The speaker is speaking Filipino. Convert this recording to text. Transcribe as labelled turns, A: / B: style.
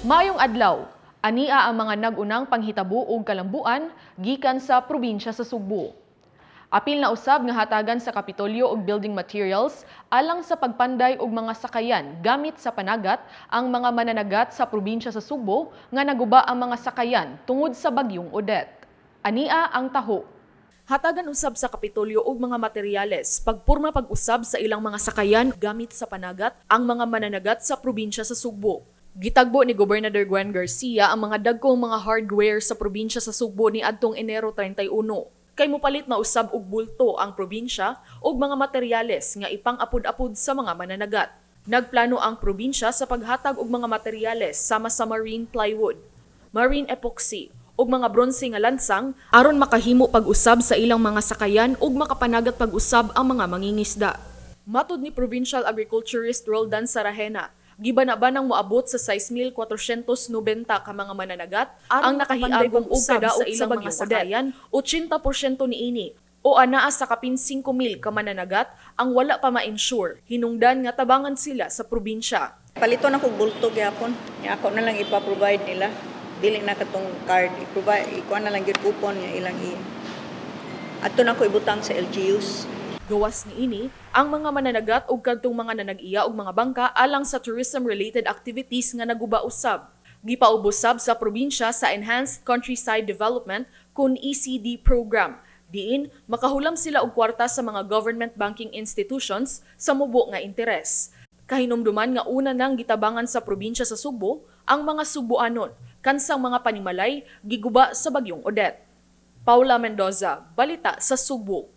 A: Maayong adlaw, ania ang mga nag-unang panghitabo ug kalambuan gikan sa probinsya sa Sugbo. Apil na usab nga hatagan sa Kapitolyo og building materials alang sa pagpanday og mga sakayan gamit sa panagat ang mga mananagat sa probinsya sa Sugbo nga naguba ang mga sakayan tungod sa bagyong Odette. Ania ang taho.
B: Hatagan usab sa Kapitolyo og mga materyales, pagpurma pag-usab sa ilang mga sakayan gamit sa panagat ang mga mananagat sa probinsya sa Sugbo. Gitagbo ni Gobernador Gwen Garcia ang mga dagkong mga hardware sa probinsya sa Sugbo ni adtong Enero 31. Kay mopalit na usab og bulto ang probinsya og mga materyales nga ipang-apod-apod sa mga mananagat. Nagplano ang probinsya sa paghatag og mga materyales sama sa marine plywood, marine epoxy ug mga bronze nga lansang aron makahimo pag-usab sa ilang mga sakayan ug makapanagat pag-usab ang mga mangingisda. Matud ni Provincial Agriculturist Roldan Sarahena, gibana-banang moabot sa 6,490 ka mga mananagat ang nakahiagong og kadaog sa ilang mga sakayan, 80% niini o anaa sa kapin 5,000 ka mananagat ang wala pa ma-insure, hinungdan nga tabangan sila sa probinsya.
C: Palito na kong bulto gyapon. Ako na lang ipa-provide nila. Dili na katong card i-provide, ikuha na lang gyud coupon nga ilang Adto na ko ibutang sa LGUs.
B: Gawas niini ang mga mananagat ug kadtong mga nanag-iya ug mga bangka alang sa tourism-related activities nga naguba usab. Gipaubos-sab sa probinsya sa Enhanced Countryside Development kun ECD program. Diin makahulam sila og kwarta sa mga government banking institutions sa mubo nga interes. Kahinumduman nga una nang gitabangan sa probinsya sa Sugbo ang mga Sugboanon kansang mga panimalay giguba sa bagyong Odette. Paula Mendoza, Balita sa Sugbo.